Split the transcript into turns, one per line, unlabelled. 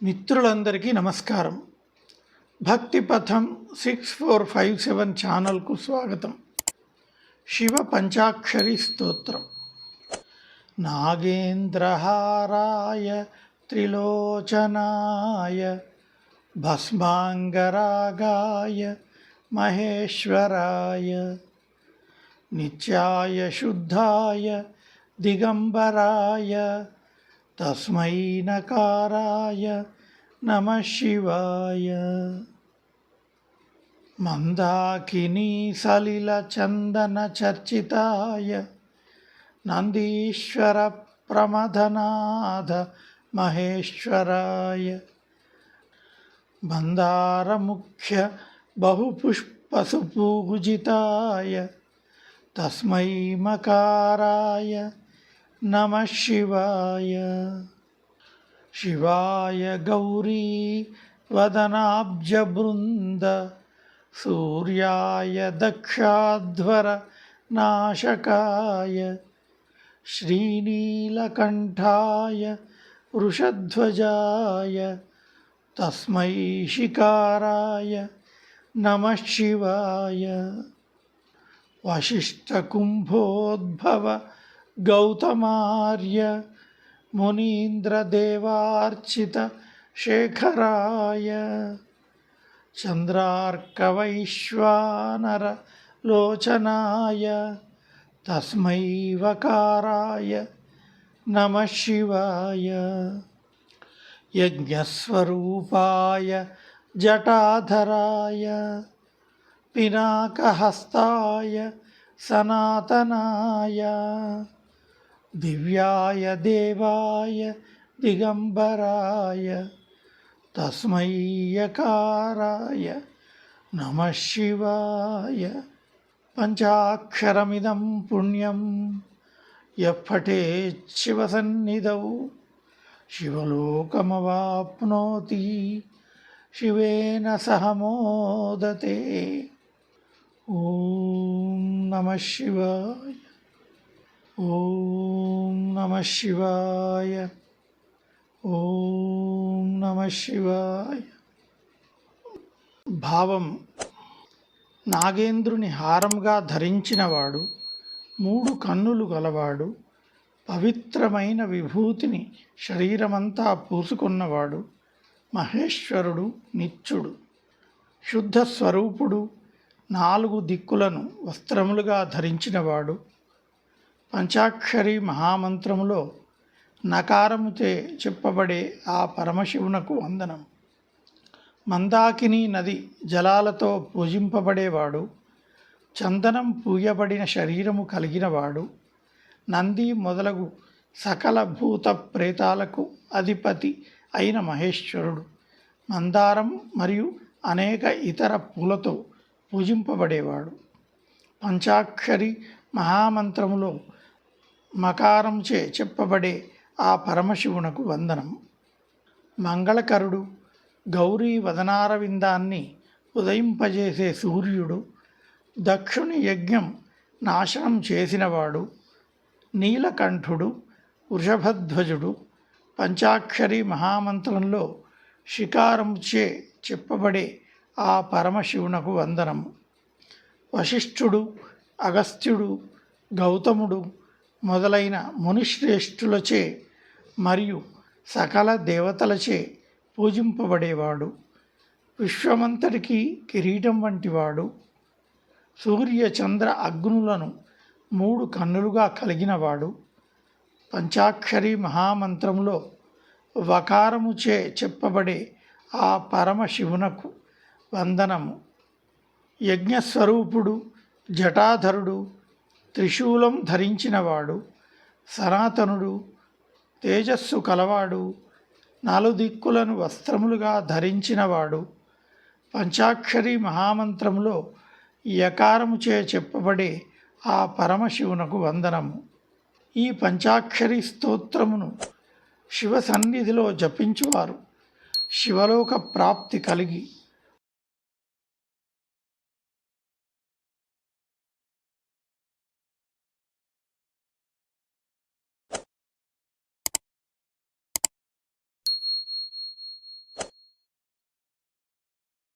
మిత్రులందరికీ నమస్కారం. భక్తి పథం 6457 ఛానల్కు స్వాగతం. శివ పంచాక్షరి స్తోత్రం. నాగేంద్రహారాయ త్రిలోచనాయ భస్మాంగరాగాయ మహేశ్వరాయ నిత్యాయ శుద్ధాయ దిగంబరాయ తస్మై నకారాయ నమః శివాయ. మందాకినీ సలిల చందన చర్చితాయ నందీశ్వర ప్రమథనాథ మహేశ్వరాయ మందారముఖ్య బహుపుష్పసుపూజితాయ తస్మై మకారాయ నమః శివాయ. శివాయ గౌరీ వదనాబ్జబృంద సూర్యాయ దక్షాధ్వర నాశకాయ శ్రీనీలకంఠాయ వృషధ్వజాయ తస్మై శికారాయ నమః శివాయ. వశిష్ఠకుంభోద్భవ గౌతమార్య మునీంద్రదేవార్చిత శేఖరాయ చంద్రార్కవైశ్వానర లోచనాయ తస్మై వకారాయ నమః శివాయ. యజ్ఞస్వరూపాయ జటాధరాయ పినాకహస్తాయ సనాతనాయ దివ్యాయ దేవాయ దిగంబరాయ తస్మై యకారాయ నమః శివాయ. పంచాక్షరమిదం పుణ్యం యః పఠేత్ శివసన్నిధౌ శివలోకమవాప్నోతి శివేన సహ మోదతే. ఓం నమః శివాయ. ఓం నమః శివాయ. ఓం నమః శివాయ. భావం: నాగేంద్రుని హారంగా ధరించినవాడు, 3 కన్నులు గలవాడు, పవిత్రమైన విభూతిని శరీరమంతా పూసుకున్నవాడు, మహేశ్వరుడు, నిత్యుడు, శుద్ధ స్వరూపుడు, 4 దిక్కులను వస్త్రములుగా ధరించినవాడు. పంచాక్షరి మహామంత్రములో నకారముచే చెప్పబడే ఆ పరమశివునకు వందనం. మందాకిని నది జలాలతో పూజింపబడేవాడు, చందనం పూయబడిన శరీరము కలిగినవాడు, నంది మొదలగు సకల భూత ప్రేతాలకు అధిపతి అయిన మహేశ్వరుడు, మందారం మరియు అనేక ఇతర పూలతో పూజింపబడేవాడు. పంచాక్షరి మహామంత్రములో మకారంచే చెప్పబడే ఆ పరమశివునకు వందనం. మంగళకరుడు, గౌరీ వదనారవిందాన్ని ఉదయింపజేసే సూర్యుడు, దక్షుని యజ్ఞం నాశనం చేసినవాడు, నీలకంఠుడు, వృషభధ్వజుడు. పంచాక్షరి మహామంత్రంలో శికారంచే చెప్పబడే ఆ పరమశివునకు వందనము. వశిష్ఠుడు, అగస్త్యుడు, గౌతముడు మొదలైన మునిశ్రేష్ఠులచే మరియు సకల దేవతలచే పూజింపబడేవాడు, విశ్వమంతటికి కిరీటం వంటివాడు, సూర్య చంద్ర అగ్నులను 3 కన్నులుగా కలిగినవాడు. పంచాక్షరి మహామంత్రంలో వకారముచే చెప్పబడే ఆ పరమశివునకు వందనము. యజ్ఞస్వరూపుడు, జటాధరుడు, త్రిశూలం ధరించినవాడు, సనాతనుడు, తేజస్సు కలవాడు, 4 దిక్కులను వస్త్రములుగా ధరించినవాడు. పంచాక్షరి మహామంత్రములో యకారముచే చెప్పబడే ఆ పరమశివునకు వందనము. ఈ పంచాక్షరి స్తోత్రమును శివ సన్నిధిలో జపించువారు శివలోక ప్రాప్తి కలిగి